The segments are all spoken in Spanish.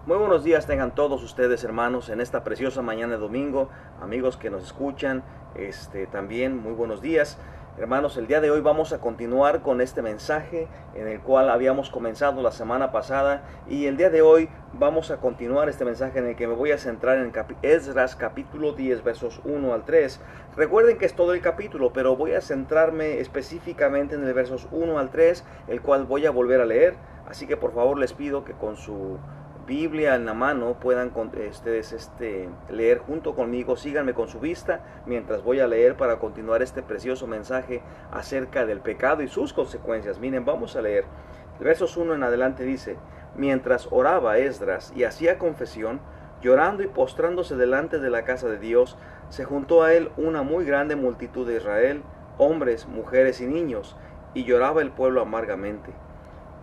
Muy buenos días tengan todos ustedes, hermanos, en esta preciosa mañana de domingo. Amigos que nos escuchan, también muy buenos días. Hermanos, el día de hoy vamos a continuar con este mensaje en el cual habíamos comenzado la semana pasada, y el día de hoy vamos a continuar este mensaje en el que me voy a centrar en Esdras capítulo 10 versos 1 al 3. Recuerden que es todo el capítulo, pero voy a centrarme específicamente en el versos 1 al 3, el cual voy a volver a leer. Así que por favor les pido que con su Biblia en la mano puedan ustedes leer junto conmigo. Síganme con su vista mientras voy a leer para continuar este precioso mensaje acerca del pecado y sus consecuencias. Miren, vamos a leer. El versos 1 en adelante dice: mientras oraba Esdras y hacía confesión, llorando y postrándose delante de la casa de Dios, se juntó a él una muy grande multitud de Israel, hombres, mujeres y niños, y lloraba el pueblo amargamente.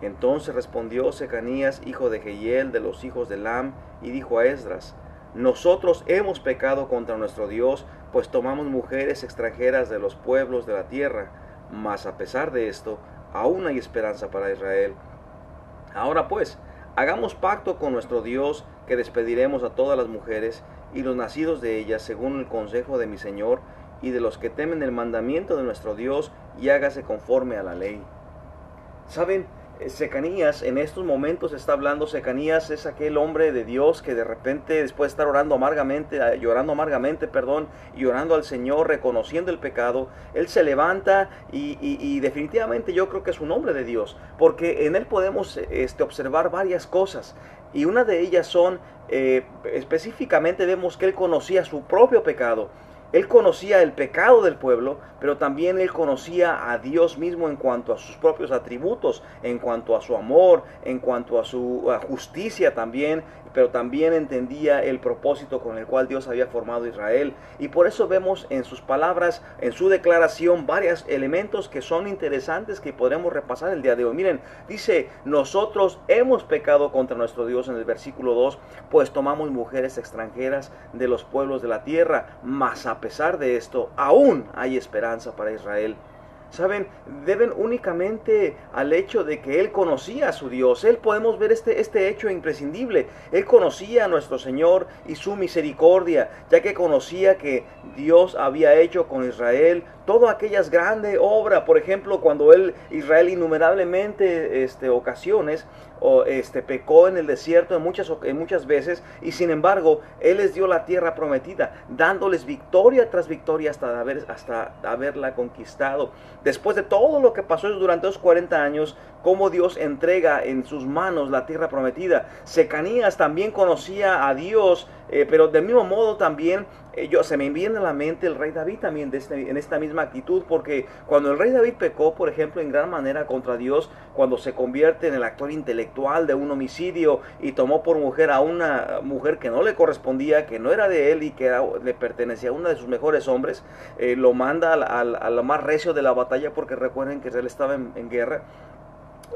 Entonces respondió Secanías, hijo de Jehiel, de los hijos de Elam, y dijo a Esdras: nosotros hemos pecado contra nuestro Dios, pues tomamos mujeres extranjeras de los pueblos de la tierra, mas a pesar de esto, aún hay esperanza para Israel. Ahora pues, hagamos pacto con nuestro Dios, que despediremos a todas las mujeres y los nacidos de ellas, según el consejo de mi Señor, y de los que temen el mandamiento de nuestro Dios, y hágase conforme a la ley. ¿Saben? Secanías, en estos momentos está hablando. Secanías es aquel hombre de Dios que de repente, después de estar orando amargamente, llorando amargamente, y orando al Señor, reconociendo el pecado, él se levanta y definitivamente yo creo que es un hombre de Dios, porque en él podemos observar varias cosas, y una de ellas son, específicamente vemos que él conocía su propio pecado. Él conocía el pecado del pueblo, pero también él conocía a Dios mismo en cuanto a sus propios atributos, en cuanto a su amor, en cuanto a su justicia también, pero también entendía el propósito con el cual Dios había formado a Israel. Y por eso vemos en sus palabras, en su declaración, varios elementos que son interesantes que podremos repasar el día de hoy. Miren, dice: nosotros hemos pecado contra nuestro Dios, en el versículo 2, pues tomamos mujeres extranjeras de los pueblos de la tierra, mas a pesar de esto, aún hay esperanza para Israel. Saben, deben únicamente al hecho de que él conocía a su Dios. Él podemos ver este hecho imprescindible. Él conocía a nuestro Señor y su misericordia, ya que conocía que Dios había hecho con Israel todas aquellas grandes obras. Por ejemplo, cuando Israel innumerablemente ocasiones pecó en el desierto en muchas veces, y sin embargo él les dio la tierra prometida, dándoles victoria tras victoria hasta haberla conquistado. Después de todo lo que pasó durante los 40 años, cómo Dios entrega en sus manos la tierra prometida. Secanías también conocía a Dios, pero del mismo modo también se me viene a la mente el rey David también en esta misma actitud, porque cuando el rey David pecó, por ejemplo, en gran manera contra Dios, cuando se convierte en el actor intelectual de un homicidio y tomó por mujer a una mujer que no le correspondía, que no era de él y que le pertenecía a uno de sus mejores hombres, lo manda a lo más recio de la batalla, porque recuerden que él estaba en guerra,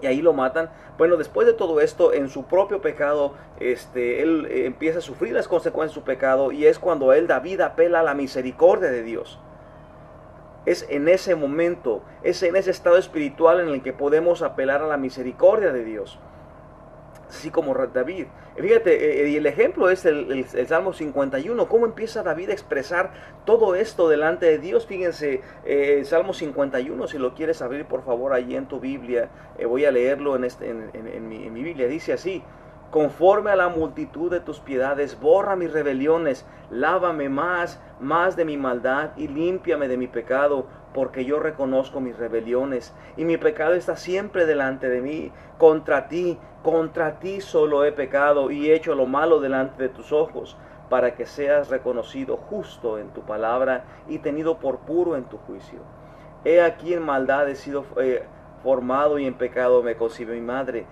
y ahí lo matan. Bueno, después de todo esto, en su propio pecado, él empieza a sufrir las consecuencias de su pecado, y es cuando David apela a la misericordia de Dios. Es en ese momento, es en ese estado espiritual en el que podemos apelar a la misericordia de Dios, así como David. Fíjate, y el ejemplo es el Salmo 51, cómo empieza David a expresar todo esto delante de Dios. Fíjense, el Salmo 51, si lo quieres abrir por favor allí en tu Biblia, voy a leerlo en mi Biblia. Dice así: conforme a la multitud de tus piedades, borra mis rebeliones, lávame más de mi maldad, y límpiame de mi pecado, porque yo reconozco mis rebeliones, y mi pecado está siempre delante de mí. Contra ti solo he pecado, y he hecho lo malo delante de tus ojos, para que seas reconocido justo en tu palabra, y tenido por puro en tu juicio. He aquí en maldad he sido formado, y en pecado me concibió mi madre.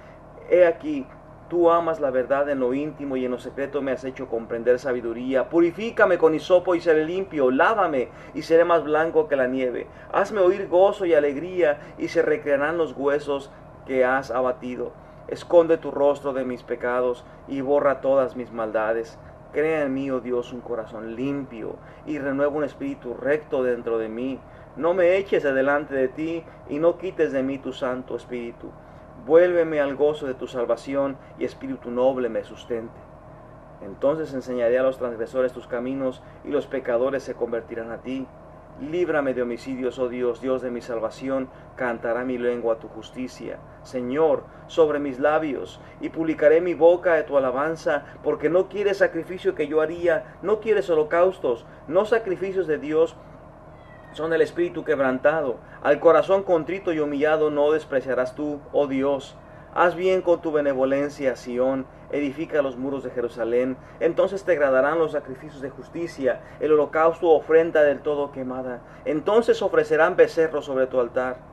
He aquí, tú amas la verdad en lo íntimo, y en lo secreto me has hecho comprender sabiduría. Purifícame con hisopo y seré limpio, lávame y seré más blanco que la nieve. Hazme oír gozo y alegría, y se recrearán los huesos que has abatido. Esconde tu rostro de mis pecados y borra todas mis maldades. Crea en mí, oh Dios, un corazón limpio, y renueva un espíritu recto dentro de mí. No me eches de delante de ti, y no quites de mí tu Santo Espíritu. Vuélveme al gozo de tu salvación y espíritu noble me sustente. Entonces enseñaré a los transgresores tus caminos y los pecadores se convertirán a ti. Líbrame de homicidios, oh Dios, Dios de mi salvación, cantará mi lengua tu justicia. Señor, sobre mis labios, y publicaré mi boca de tu alabanza, porque no quieres sacrificio que yo haría, no quieres holocaustos, no sacrificios de Dios, son el espíritu quebrantado. Al corazón contrito y humillado no despreciarás tú, oh Dios. Haz bien con tu benevolencia, Sión, edifica los muros de Jerusalén. Entonces te agradarán los sacrificios de justicia, el holocausto o ofrenda del todo quemada. Entonces ofrecerán becerros sobre tu altar.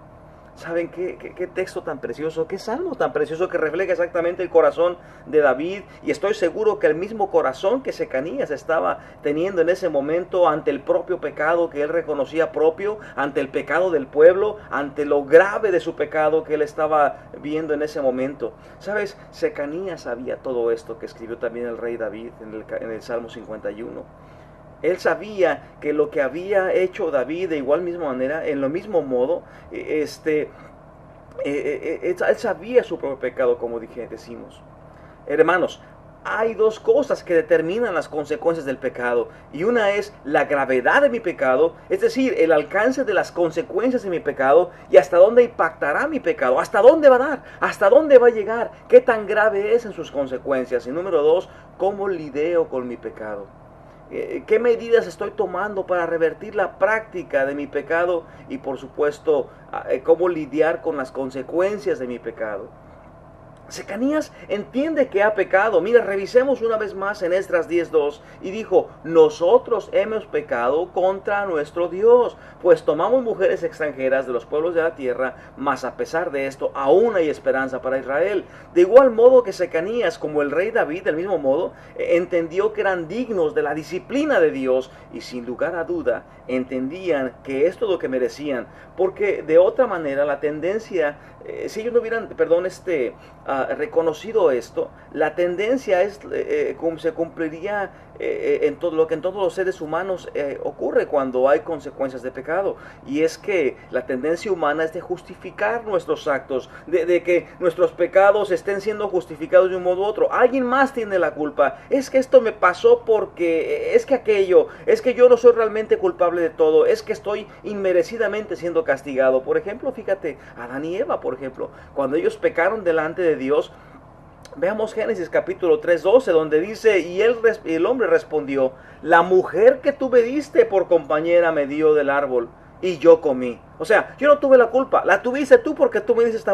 ¿Saben qué texto tan precioso, qué salmo tan precioso que refleja exactamente el corazón de David? Y estoy seguro que el mismo corazón que Secanías estaba teniendo en ese momento ante el propio pecado que él reconocía propio, ante el pecado del pueblo, ante lo grave de su pecado que él estaba viendo en ese momento. ¿Sabes? Secanías sabía todo esto que escribió también el rey David en el Salmo 51. Él sabía que lo que había hecho David de igual misma manera, en lo mismo modo, él sabía su propio pecado, como decimos. Hermanos, hay dos cosas que determinan las consecuencias del pecado, y una es la gravedad de mi pecado, es decir, el alcance de las consecuencias de mi pecado, y hasta dónde impactará mi pecado, hasta dónde va a dar, hasta dónde va a llegar, qué tan grave es en sus consecuencias. Y número dos, cómo lidio con mi pecado. ¿Qué medidas estoy tomando para revertir la práctica de mi pecado? Y por supuesto, cómo lidiar con las consecuencias de mi pecado. Secanías entiende que ha pecado. Mira, revisemos una vez más en Esdras 10:2 y dijo: nosotros hemos pecado contra nuestro Dios, pues tomamos mujeres extranjeras de los pueblos de la tierra, mas a pesar de esto aún hay esperanza para Israel. De igual modo que Secanías, como el rey David, del mismo modo, entendió que eran dignos de la disciplina de Dios, y sin lugar a duda entendían que esto es lo que merecían, porque de otra manera la tendencia, si ellos no hubieran, reconocido esto, la tendencia es, se cumpliría en todo lo que en todos los seres humanos ocurre cuando hay consecuencias de pecado, y es que la tendencia humana es de justificar nuestros actos, de que nuestros pecados estén siendo justificados de un modo u otro. Alguien más tiene la culpa, es que esto me pasó porque, es que aquello, es que yo no soy realmente culpable de todo, es que estoy inmerecidamente siendo castigado. Por ejemplo, fíjate, Adán y Eva, por ejemplo, cuando ellos pecaron delante de Dios, veamos Génesis capítulo 3:12, donde dice: y el hombre respondió: la mujer que tú me diste por compañera me dio del árbol y yo comí. O sea, yo no tuve la culpa, la tuviste tú porque tú me dices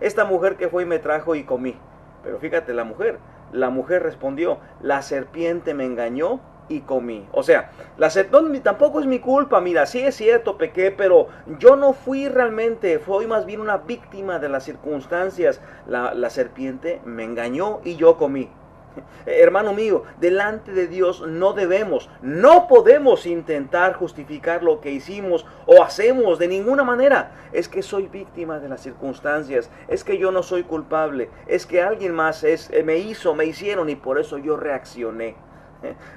esta mujer que fue y me trajo y comí. Pero fíjate, la mujer respondió: la serpiente me engañó y comí. O sea, tampoco es mi culpa. Mira, sí es cierto, pequé, pero yo no fui realmente, fui más bien una víctima de las circunstancias. La serpiente me engañó y yo comí. Hermano mío, delante de Dios no podemos intentar justificar lo que hicimos o hacemos de ninguna manera. Es que soy víctima de las circunstancias, es que yo no soy culpable, es que alguien más me hicieron y por eso yo reaccioné.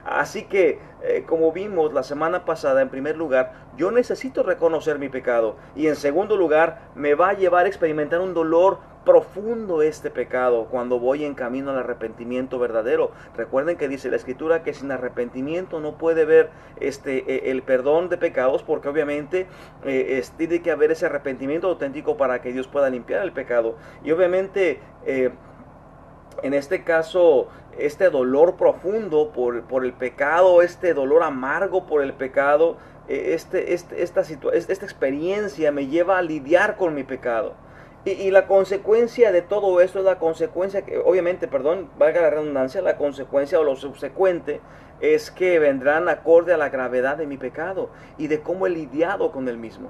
Así que, como vimos la semana pasada, en primer lugar, yo necesito reconocer mi pecado, y en segundo lugar, me va a llevar a experimentar un dolor profundo este pecado cuando voy en camino al arrepentimiento verdadero. Recuerden que dice la Escritura que sin arrepentimiento no puede haber el perdón de pecados, porque obviamente tiene que haber ese arrepentimiento auténtico para que Dios pueda limpiar el pecado. Y obviamente en este caso, este dolor profundo por el pecado, este dolor amargo por el pecado, esta experiencia me lleva a lidiar con mi pecado. Y la consecuencia de todo esto es la consecuencia que, obviamente, valga la redundancia, la consecuencia o lo subsecuente es que vendrán acorde a la gravedad de mi pecado y de cómo he lidiado con el mismo.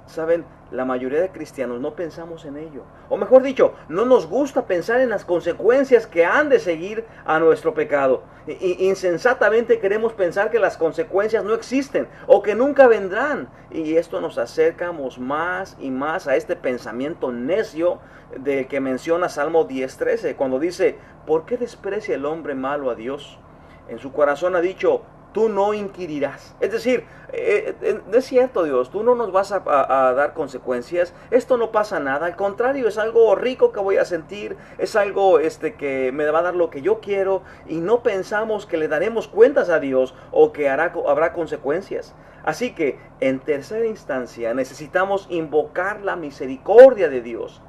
Saben, la mayoría de cristianos no pensamos en ello. O mejor dicho, no nos gusta pensar en las consecuencias que han de seguir a nuestro pecado. Insensatamente queremos pensar que las consecuencias no existen o que nunca vendrán. Y esto nos acercamos más y más a este pensamiento necio del que menciona Salmo 10:13, cuando dice: ¿por qué desprecia el hombre malo a Dios? En su corazón ha dicho: tú no inquirirás. Es decir, no es cierto, Dios, tú no nos vas a dar consecuencias, esto no pasa nada, al contrario, es algo rico que voy a sentir, es algo que me va a dar lo que yo quiero, y no pensamos que le daremos cuentas a Dios o que habrá consecuencias. Así que, en tercera instancia, necesitamos invocar la misericordia de Dios.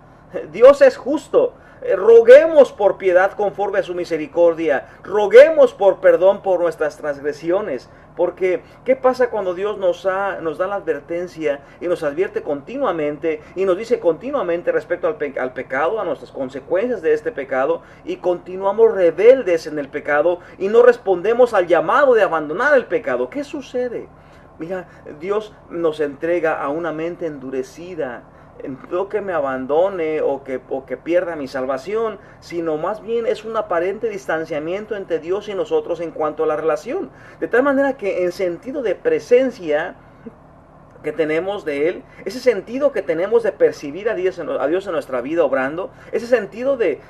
Dios es justo. Roguemos por piedad conforme a su misericordia. Roguemos por perdón por nuestras transgresiones. Porque, ¿qué pasa cuando Dios nos da la advertencia y nos advierte continuamente y nos dice continuamente respecto al pecado, a nuestras consecuencias de este pecado, y continuamos rebeldes en el pecado y no respondemos al llamado de abandonar el pecado? ¿Qué sucede? Mira, Dios nos entrega a una mente endurecida. No que me abandone o que pierda mi salvación, sino más bien es un aparente distanciamiento entre Dios y nosotros en cuanto a la relación. De tal manera que en sentido de presencia que tenemos de Él, ese sentido que tenemos de percibir a Dios en nuestra vida obrando, ese sentido de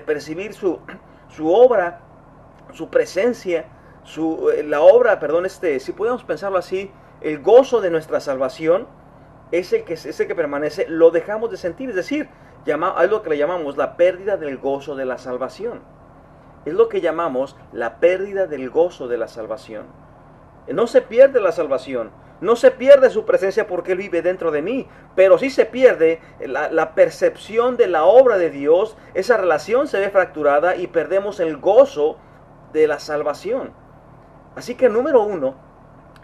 percibir su obra, su presencia, la obra, si podemos pensarlo así, el gozo de nuestra salvación, es el que permanece, lo dejamos de sentir. Es decir, es lo que le llamamos la pérdida del gozo de la salvación. Es lo que llamamos la pérdida del gozo de la salvación. No se pierde la salvación, no se pierde su presencia porque Él vive dentro de mí, pero sí se pierde la percepción de la obra de Dios. Esa relación se ve fracturada y perdemos el gozo de la salvación. Así que número uno,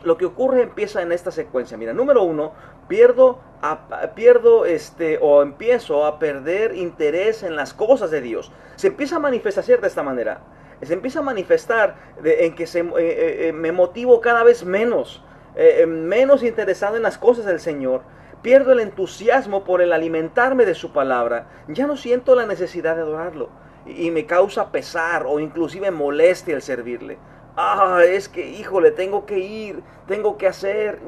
lo que ocurre empieza en esta secuencia. Mira, número uno, empiezo a perder interés en las cosas de Dios. Se empieza a manifestar de esta manera. Se empieza a manifestar en que me motivo cada vez menos interesado en las cosas del Señor. Pierdo el entusiasmo por el alimentarme de su palabra. Ya no siento la necesidad de adorarlo. Y me causa pesar o inclusive molestia el servirle. Es que, híjole, tengo que ir, tengo que hacer.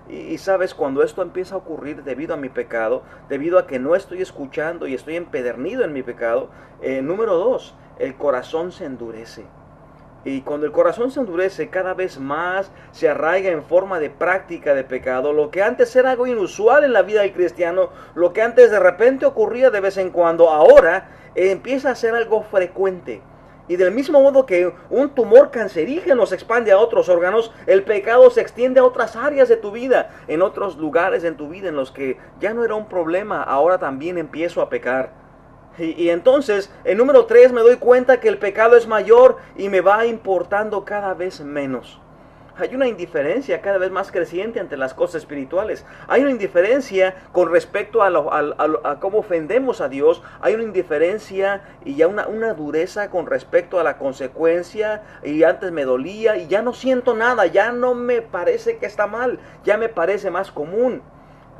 Y sabes, cuando esto empieza a ocurrir debido a mi pecado, debido a que no estoy escuchando y estoy empedernido en mi pecado, número dos, el corazón se endurece. Y cuando el corazón se endurece, cada vez más se arraiga en forma de práctica de pecado. Lo que antes era algo inusual en la vida del cristiano, lo que antes de repente ocurría de vez en cuando, ahora empieza a ser algo frecuente. Y del mismo modo que un tumor cancerígeno se expande a otros órganos, el pecado se extiende a otras áreas de tu vida, en otros lugares en tu vida en los que ya no era un problema, ahora también empiezo a pecar. Y entonces, en número 3, me doy cuenta que el pecado es mayor y me va importando cada vez menos. Hay una indiferencia cada vez más creciente ante las cosas espirituales. Hay una indiferencia con respecto a cómo ofendemos a Dios. Hay una indiferencia y ya una dureza con respecto a la consecuencia. Y antes me dolía y ya no siento nada. Ya no me parece que está mal. Ya me parece más común.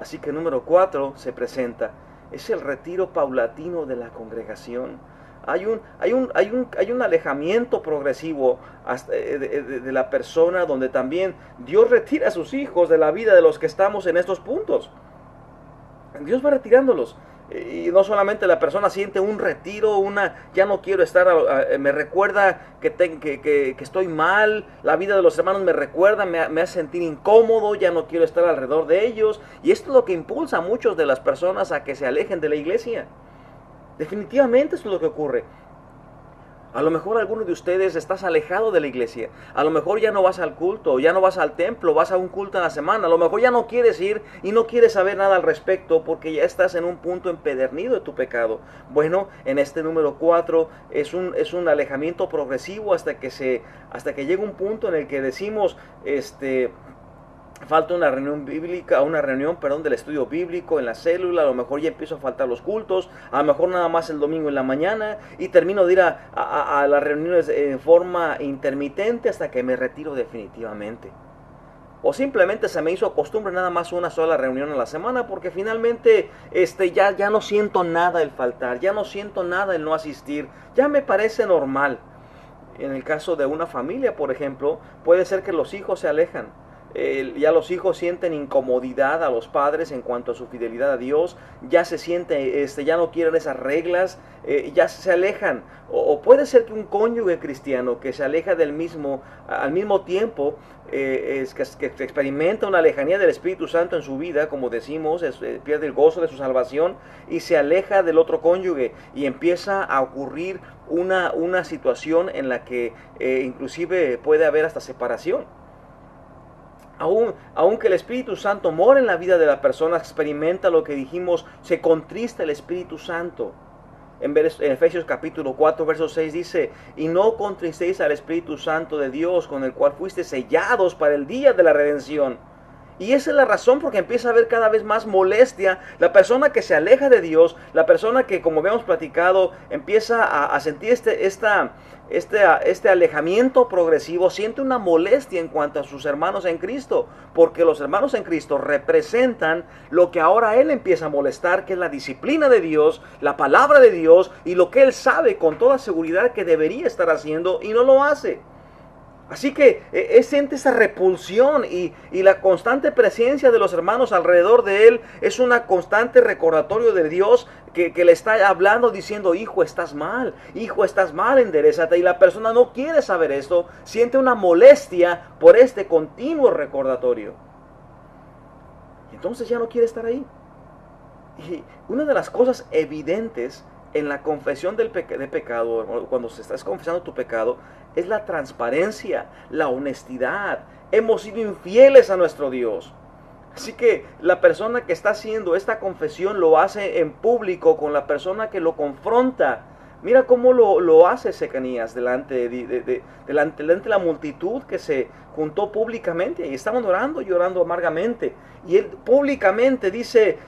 Así que número 4 se presenta. Es el retiro paulatino de la congregación. Hay un alejamiento progresivo de la persona, donde también Dios retira a sus hijos de la vida de los que estamos en estos puntos. Dios va retirándolos. Y no solamente la persona siente un retiro, ya no quiero estar, me recuerda que estoy mal, la vida de los hermanos me recuerda, me hace sentir incómodo, ya no quiero estar alrededor de ellos. Y esto es lo que impulsa a muchos de las personas a que se alejen de la iglesia. Definitivamente eso es lo que ocurre. A lo mejor alguno de ustedes estás alejado de la iglesia. A lo mejor ya no vas al culto, ya no vas al templo, vas a un culto en la semana. A lo mejor ya no quieres ir y no quieres saber nada al respecto porque ya estás en un punto empedernido de tu pecado. Bueno, en este número 4 es un alejamiento progresivo hasta que llega un punto en el que decimos, falta una reunión bíblica, del estudio bíblico en la célula. A lo mejor ya empiezo a faltar los cultos, a lo mejor nada más el domingo en la mañana, y termino de ir a las reuniones en forma intermitente hasta que me retiro definitivamente. O simplemente se me hizo costumbre nada más una sola reunión a la semana, porque finalmente ya no siento nada el faltar, ya no siento nada el no asistir, ya me parece normal. En el caso de una familia, por ejemplo, puede ser que los hijos se alejan. Ya los hijos sienten incomodidad a los padres en cuanto a su fidelidad a Dios, ya se siente, ya no quieren esas reglas, ya se alejan. O puede ser que un cónyuge cristiano que se aleja al mismo tiempo, que experimenta una lejanía del Espíritu Santo en su vida, como decimos, pierde el gozo de su salvación y se aleja del otro cónyuge y empieza a ocurrir una situación en la que inclusive puede haber hasta separación. Aunque el Espíritu Santo mora en la vida de la persona, experimenta lo que dijimos, se contrista el Espíritu Santo. En Efesios capítulo 4, verso 6 dice, y no contristéis al Espíritu Santo de Dios, con el cual fuiste sellados para el día de la redención. Y esa es la razón porque empieza a haber cada vez más molestia. La persona que se aleja de Dios, la persona que, como habíamos platicado, empieza a sentir este alejamiento progresivo, siente una molestia en cuanto a sus hermanos en Cristo, porque los hermanos en Cristo representan lo que ahora él empieza a molestar, que es la disciplina de Dios, la palabra de Dios y lo que él sabe con toda seguridad que debería estar haciendo y no lo hace. Así que siente esa repulsión y la constante presencia de los hermanos alrededor de él es una constante recordatorio de Dios que le está hablando diciendo, hijo estás mal, enderezate. Y la persona no quiere saber esto, siente una molestia por este continuo recordatorio. Y entonces ya no quiere estar ahí. Y una de las cosas evidentes en la confesión de pecado, cuando se estás confesando tu pecado, es la transparencia, la honestidad. Hemos sido infieles a nuestro Dios. Así que la persona que está haciendo esta confesión lo hace en público con la persona que lo confronta. Mira cómo lo hace Secanías delante de la multitud que se juntó públicamente. Y estaban orando, llorando amargamente. Y él públicamente dice,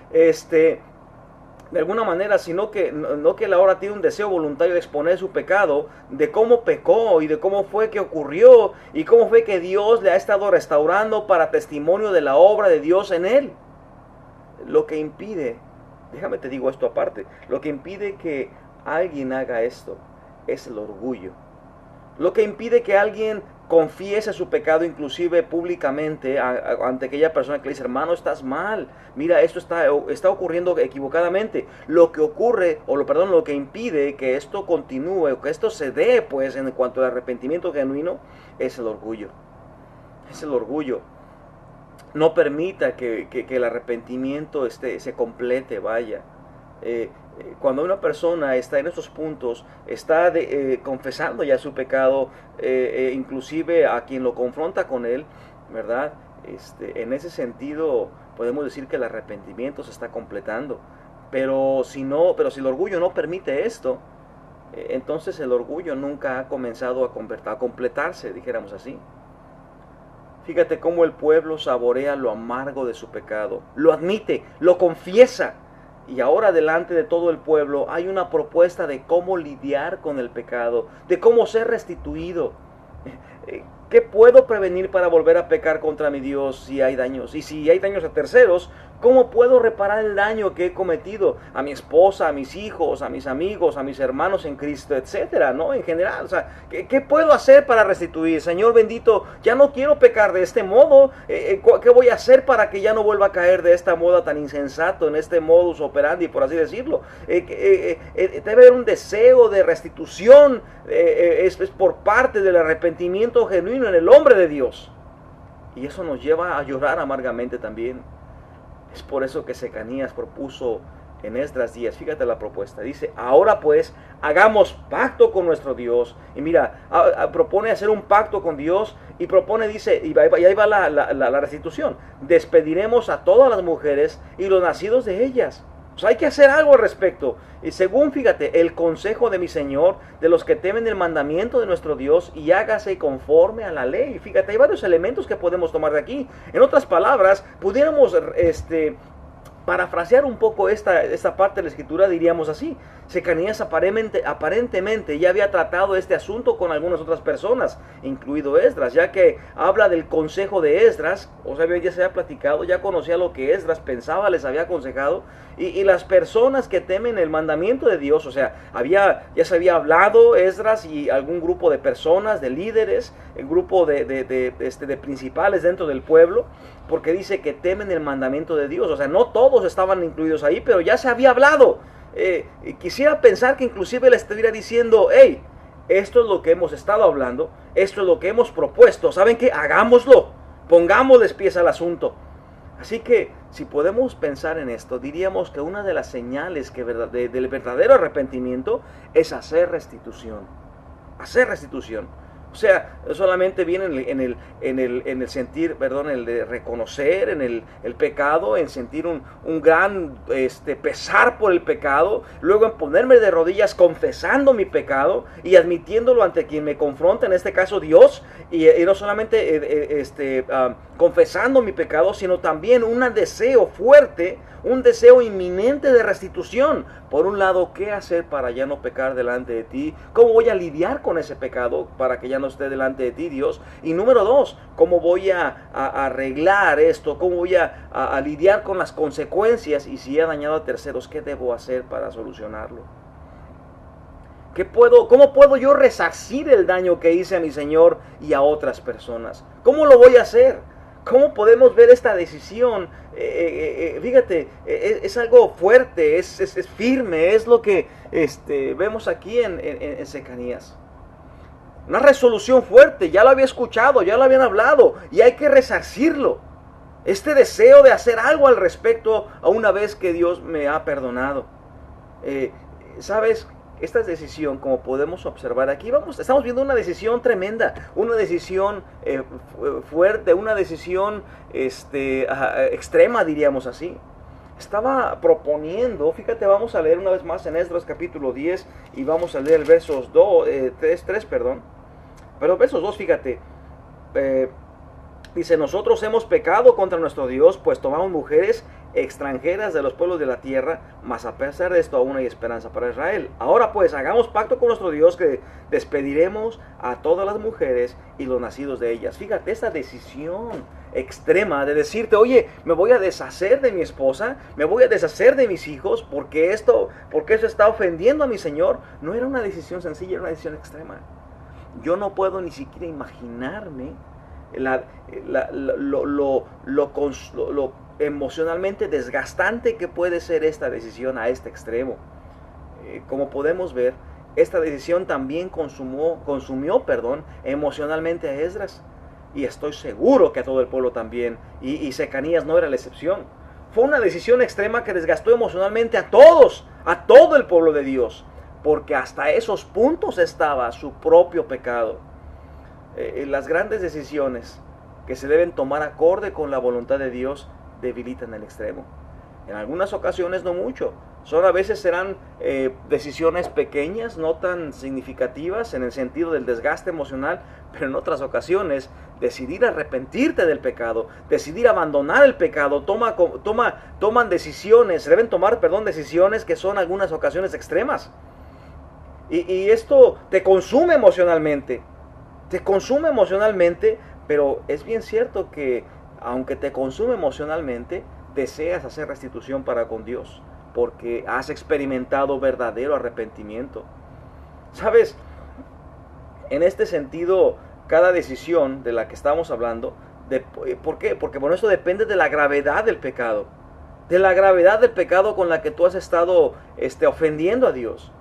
de alguna manera, sino que no que él ahora tiene un deseo voluntario de exponer su pecado, de cómo pecó y de cómo fue que ocurrió y cómo fue que Dios le ha estado restaurando para testimonio de la obra de Dios en él. Lo que impide, déjame te digo esto aparte, lo que impide que alguien haga esto es el orgullo. Lo que impide que alguien confiese su pecado inclusive públicamente ante aquella persona que le dice, hermano, estás mal, mira, esto está ocurriendo equivocadamente. Lo que ocurre, lo que impide que esto continúe, o que esto se dé, pues, en cuanto al arrepentimiento genuino, es el orgullo. Es el orgullo. No permita que el arrepentimiento se complete, vaya. Cuando una persona está en estos puntos, está confesando ya su pecado, inclusive a quien lo confronta con él, ¿verdad? En ese sentido podemos decir que el arrepentimiento se está completando. Pero si el orgullo no permite esto, entonces el orgullo nunca ha comenzado a completarse, dijéramos así. Fíjate cómo el pueblo saborea lo amargo de su pecado, lo admite, lo confiesa. Y ahora delante de todo el pueblo hay una propuesta de cómo lidiar con el pecado, de cómo ser restituido. ¿Qué puedo prevenir para volver a pecar contra mi Dios si hay daños? Y si hay daños a terceros, ¿cómo puedo reparar el daño que he cometido a mi esposa, a mis hijos, a mis amigos, a mis hermanos en Cristo, etcétera, ¿no? En general, o sea, ¿qué puedo hacer para restituir? Señor bendito, ya no quiero pecar de este modo. ¿Qué voy a hacer para que ya no vuelva a caer de esta moda tan insensato, en este modus operandi, por así decirlo? Debe haber un deseo de restitución, es por parte del arrepentimiento genuino en el hombre de Dios. Y eso nos lleva a llorar amargamente también. Es por eso que Secanías propuso en Esdras 10, fíjate la propuesta, dice, ahora pues, hagamos pacto con nuestro Dios. Y mira, propone hacer un pacto con Dios y propone, dice, y ahí va la restitución, despediremos a todas las mujeres y los nacidos de ellas. Pues hay que hacer algo al respecto. Y según, fíjate, el consejo de mi Señor, de los que temen el mandamiento de nuestro Dios, y hágase conforme a la ley. Fíjate, hay varios elementos que podemos tomar de aquí. En otras palabras, pudiéramos parafrasear un poco esta parte de la escritura, diríamos así: Secanías aparentemente ya había tratado este asunto con algunas otras personas, incluido Esdras, ya que habla del consejo de Esdras. O sea, ya se había platicado, ya conocía lo que Esdras pensaba, les había aconsejado, y las personas que temen el mandamiento de Dios, o sea, ya se había hablado Esdras y algún grupo de personas, de líderes, el grupo de principales dentro del pueblo, porque dice que temen el mandamiento de Dios. O sea, no todos estaban incluidos ahí, pero ya se había hablado. Quisiera pensar que inclusive le estuviera diciendo: hey, esto es lo que hemos estado hablando, esto es lo que hemos propuesto, ¿saben qué? Hagámoslo, pongámosles pies al asunto. Así que, si podemos pensar en esto, diríamos que una de las señales del verdadero arrepentimiento es hacer restitución. Hacer restitución. O sea, no solamente viene en el sentir, el de reconocer en el pecado, en sentir un gran pesar por el pecado, luego en ponerme de rodillas confesando mi pecado y admitiéndolo ante quien me confronta, en este caso Dios, y no solamente confesando mi pecado, sino también un deseo fuerte, un deseo inminente de restitución. Por un lado, ¿qué hacer para ya no pecar delante de ti? ¿Cómo voy a lidiar con ese pecado para que ya no esté delante de ti, Dios? Y número dos, ¿cómo voy a arreglar esto? ¿Cómo voy a lidiar con las consecuencias? Y si he dañado a terceros, ¿qué debo hacer para solucionarlo? ¿Cómo puedo yo resarcir el daño que hice a mi Señor y a otras personas? ¿Cómo lo voy a hacer? ¿Cómo podemos ver esta decisión? Fíjate, es algo fuerte, es firme, es lo que vemos aquí en Secanías. Una resolución fuerte, ya lo había escuchado, ya lo habían hablado, y hay que resarcirlo. Este deseo de hacer algo al respecto a una vez que Dios me ha perdonado. ¿Sabes? Esta decisión, como podemos observar aquí, estamos viendo una decisión tremenda, una decisión fuerte, una decisión extrema, diríamos así. Estaba proponiendo, fíjate, vamos a leer una vez más en Esdras capítulo 10 y vamos a leer el versos 3, pero versos 2, fíjate. Dice: nosotros hemos pecado contra nuestro Dios, pues tomamos mujeres extranjeras de los pueblos de la tierra, mas a pesar de esto aún hay esperanza para Israel. Ahora pues, hagamos pacto con nuestro Dios, que despediremos a todas las mujeres y los nacidos de ellas. Fíjate esta decisión extrema de decirte: oye, me voy a deshacer de mi esposa, me voy a deshacer de mis hijos, porque eso está ofendiendo a mi Señor. No era una decisión sencilla, era una decisión extrema. Yo no puedo ni siquiera imaginarme lo emocionalmente desgastante que puede ser esta decisión a este extremo. Como podemos ver, esta decisión también consumió emocionalmente a Esdras, y estoy seguro que a todo el pueblo también, y Secanías no era la excepción. Fue una decisión extrema que desgastó emocionalmente a todos, a todo el pueblo de Dios, porque hasta esos puntos estaba su propio pecado. Las grandes decisiones que se deben tomar acorde con la voluntad de Dios debilitan el extremo. En algunas ocasiones no mucho. A veces serán decisiones pequeñas, no tan significativas en el sentido del desgaste emocional, pero en otras ocasiones decidir arrepentirte del pecado, decidir abandonar el pecado, toman decisiones, se deben tomar, decisiones que son en algunas ocasiones extremas. Y esto te consume emocionalmente, pero es bien cierto que aunque te consume emocionalmente, deseas hacer restitución para con Dios, porque has experimentado verdadero arrepentimiento. ¿Sabes? En este sentido, cada decisión de la que estamos hablando, ¿por qué? Porque esto depende de la gravedad del pecado, con la que tú has estado ofendiendo a Dios.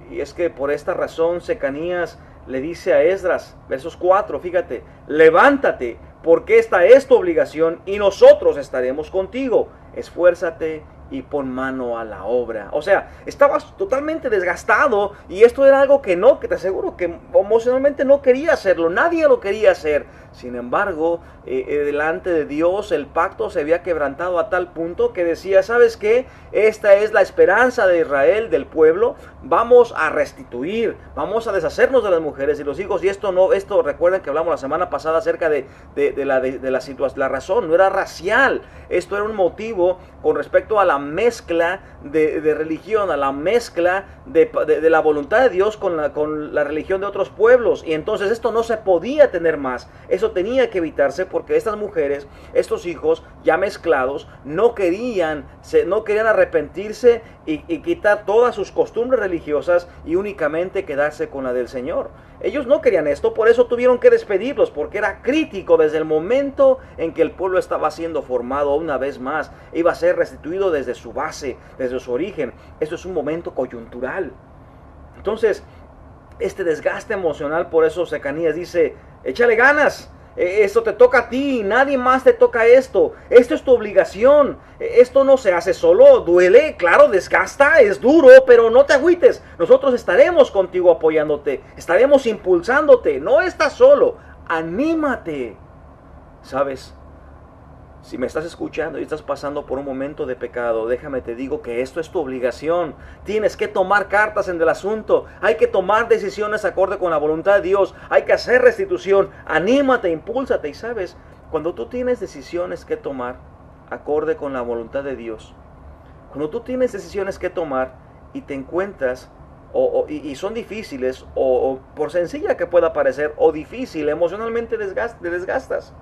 Y es que por esta razón Secanías le dice a Esdras, versos 4, fíjate: levántate, porque esta es tu obligación y nosotros estaremos contigo. Esfuérzate y pon mano a la obra. O sea, estabas totalmente desgastado y esto era algo que te aseguro que emocionalmente no quería hacerlo, nadie lo quería hacer. Sin embargo, delante de Dios el pacto se había quebrantado a tal punto que decía, ¿sabes qué? Esta es la esperanza de Israel, del pueblo. Vamos a restituir, vamos a deshacernos de las mujeres y los hijos. Y esto recuerden que hablamos la semana pasada acerca de la situación, la razón, no era racial. Esto era un motivo con respecto a la mezcla de religión, a la mezcla de la voluntad de Dios con la religión de otros pueblos. Y entonces esto no se podía tener más. Eso tenía que evitarse porque estas mujeres, estos hijos ya mezclados, no querían arrepentirse y quitar todas sus costumbres religiosas y únicamente quedarse con la del Señor. Ellos no querían esto, por eso tuvieron que despedirlos, porque era crítico desde el momento en que el pueblo estaba siendo formado una vez más, iba a ser restituido desde su base, desde su origen. Esto es un momento coyuntural. Entonces, este desgaste emocional, por eso Secanías dice, échale ganas. Esto te toca a ti, nadie más te toca esto. Esto es tu obligación. Esto no se hace solo, duele, claro, desgasta, es duro, pero no te agüites. Nosotros estaremos contigo apoyándote, estaremos impulsándote. No estás solo, anímate. ¿Sabes? Si me estás escuchando y estás pasando por un momento de pecado, déjame te digo que esto es tu obligación. Tienes que tomar cartas en el asunto. Hay que tomar decisiones acorde con la voluntad de Dios. Hay que hacer restitución. Anímate, impúlsate. Y sabes, cuando tú tienes decisiones que tomar acorde con la voluntad de Dios, cuando tú tienes decisiones que tomar y te encuentras y son difíciles, o por sencilla que pueda parecer, o difícil, emocionalmente te desgastas.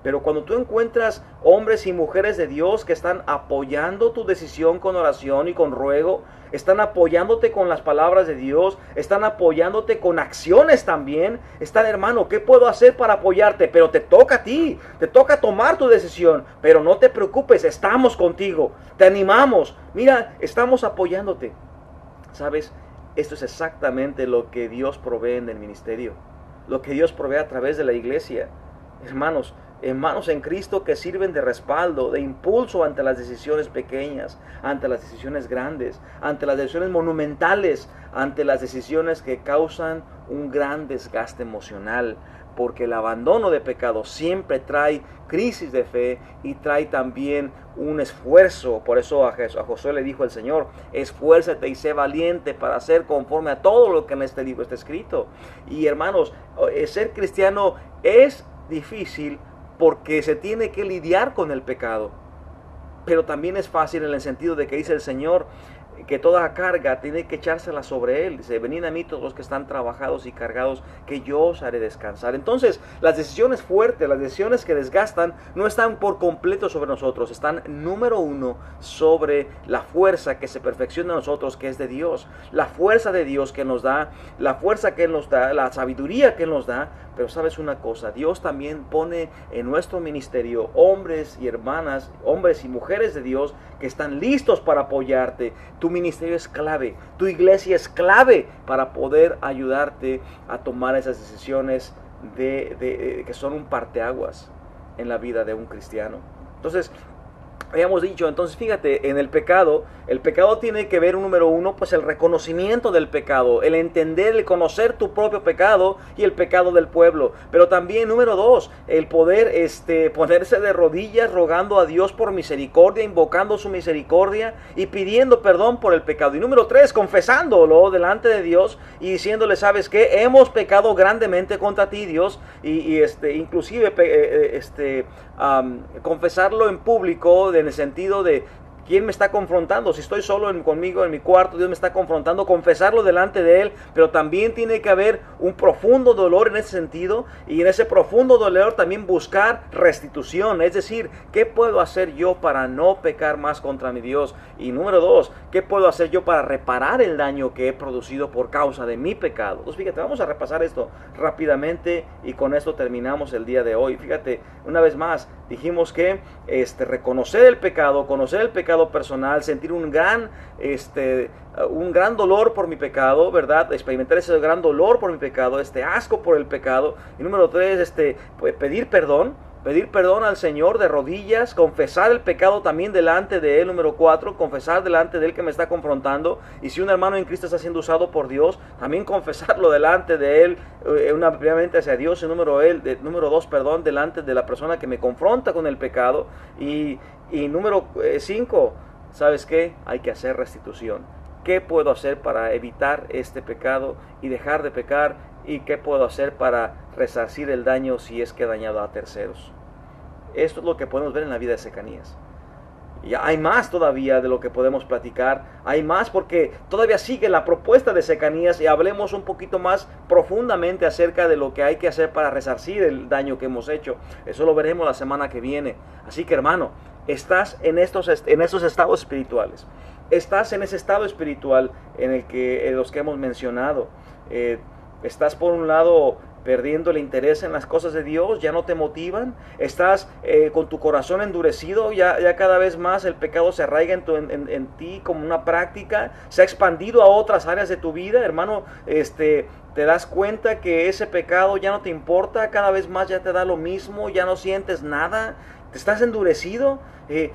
Pero cuando tú encuentras hombres y mujeres de Dios que están apoyando tu decisión con oración y con ruego, están apoyándote con las palabras de Dios, están apoyándote con acciones también, están, hermano, ¿qué puedo hacer para apoyarte? Pero te toca a ti, te toca tomar tu decisión, pero no te preocupes, estamos contigo, te animamos, mira, estamos apoyándote. ¿Sabes? Esto es exactamente lo que Dios provee en el ministerio, lo que Dios provee a través de la iglesia. Hermanos en Cristo que sirven de respaldo, de impulso ante las decisiones pequeñas, ante las decisiones grandes, ante las decisiones monumentales, ante las decisiones que causan un gran desgaste emocional, porque el abandono de pecado siempre trae crisis de fe y trae también un esfuerzo. Por eso a Josué le dijo el Señor, esfuérzate y sé valiente para hacer conforme a todo lo que en este libro está escrito. Y hermanos, ser cristiano es difícil porque se tiene que lidiar con el pecado, pero también es fácil en el sentido de que dice el Señor que toda carga tiene que echársela sobre Él. Dice, venid a mí todos los que están trabajados y cargados, que yo os haré descansar. Entonces, las decisiones fuertes, las decisiones que desgastan, no están por completo sobre nosotros, están número uno sobre la fuerza que se perfecciona en nosotros, que es de Dios. La fuerza de Dios que nos da, la fuerza que Él nos da, la sabiduría que Él nos da. Pero sabes una cosa, Dios también pone en nuestro ministerio hombres y hermanas, hombres y mujeres de Dios que están listos para apoyarte. Tu ministerio es clave, tu iglesia es clave para poder ayudarte a tomar esas decisiones que son un parteaguas en la vida de un cristiano. Entonces, habíamos dicho, entonces fíjate, en el pecado tiene que ver, número uno, pues el reconocimiento del pecado, el entender, el conocer tu propio pecado y el pecado del pueblo. Pero también, número dos, el poder ponerse de rodillas rogando a Dios por misericordia, invocando su misericordia y pidiendo perdón por el pecado. Y número tres, confesándolo delante de Dios y diciéndole, ¿sabes qué? Hemos pecado grandemente contra ti, Dios, inclusive confesarlo en público, en el sentido de ¿quién me está confrontando? Si estoy solo conmigo en mi cuarto, Dios me está confrontando, confesarlo delante de Él, pero también tiene que haber un profundo dolor en ese sentido, y en ese profundo dolor también buscar restitución, es decir, ¿qué puedo hacer yo para no pecar más contra mi Dios? Y número dos, ¿qué puedo hacer yo para reparar el daño que he producido por causa de mi pecado? Entonces fíjate, vamos a repasar esto rápidamente y con esto terminamos el día de hoy. Fíjate, una vez más, dijimos que reconocer el pecado, conocer el pecado personal, sentir un gran dolor por mi pecado, ¿verdad? Experimentar ese gran dolor por mi pecado, asco por el pecado. Y número tres, pedir perdón. pedir perdón al Señor de rodillas, confesar el pecado también delante de Él, número 4, confesar delante de Él que me está confrontando, y si un hermano en Cristo está siendo usado por Dios, también confesarlo delante de Él, primeramente hacia Dios, y número 2, delante de la persona que me confronta con el pecado, y número 5, ¿sabes qué? Hay que hacer restitución. ¿Qué puedo hacer para evitar este pecado y dejar de pecar? ¿Y qué puedo hacer para resarcir el daño si es que he dañado a terceros? Esto es lo que podemos ver en la vida de Secanías. Y hay más todavía de lo que podemos platicar. Hay más porque todavía sigue la propuesta de Secanías, y hablemos un poquito más profundamente acerca de lo que hay que hacer para resarcir el daño que hemos hecho. Eso lo veremos la semana que viene. Así que, hermano, estás en estos estados espirituales. Estás en ese estado espiritual en los que hemos mencionado. Estás por un lado perdiendo el interés en las cosas de Dios, ya no te motivan, estás con tu corazón endurecido, ya cada vez más el pecado se arraiga en ti como una práctica, se ha expandido a otras áreas de tu vida, hermano, te das cuenta que ese pecado ya no te importa, cada vez más ya te da lo mismo, ya no sientes nada, te estás endurecido, te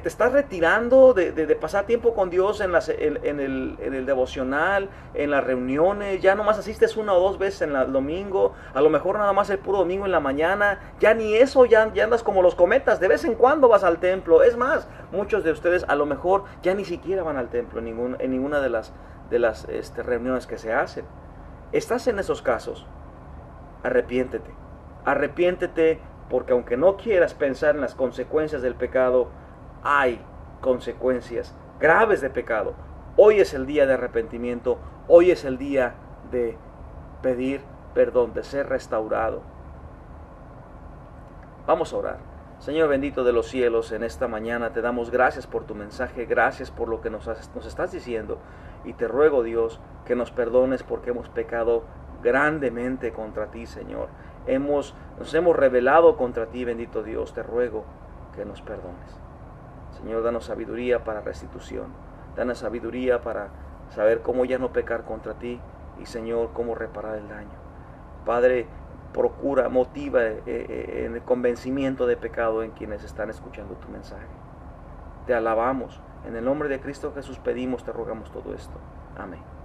estás retirando de pasar tiempo con Dios en el devocional, en las reuniones, ya nomás asistes 1 o 2 veces en el domingo, a lo mejor nada más el puro domingo en la mañana, ya ni eso, ya andas como los cometas, de vez en cuando vas al templo. Es más, muchos de ustedes a lo mejor ya ni siquiera van al templo en ninguna de las reuniones que se hacen. Estás en esos casos, arrepiéntete, porque aunque no quieras pensar en las consecuencias del pecado, hay consecuencias graves de pecado. Hoy es el día de arrepentimiento, hoy es el día de pedir perdón, de ser restaurado. Vamos a orar. Señor bendito de los cielos, en esta mañana te damos gracias por tu mensaje, gracias por lo que nos estás diciendo, y te ruego, Dios, que nos perdones porque hemos pecado grandemente contra ti, Señor. Nos hemos rebelado contra ti, bendito Dios, te ruego que nos perdones. Señor, danos sabiduría para restitución, danos sabiduría para saber cómo ya no pecar contra ti, y Señor, cómo reparar el daño. Padre, motiva en el convencimiento de pecado en quienes están escuchando tu mensaje. Te alabamos, en el nombre de Cristo Jesús pedimos, te rogamos todo esto. Amén.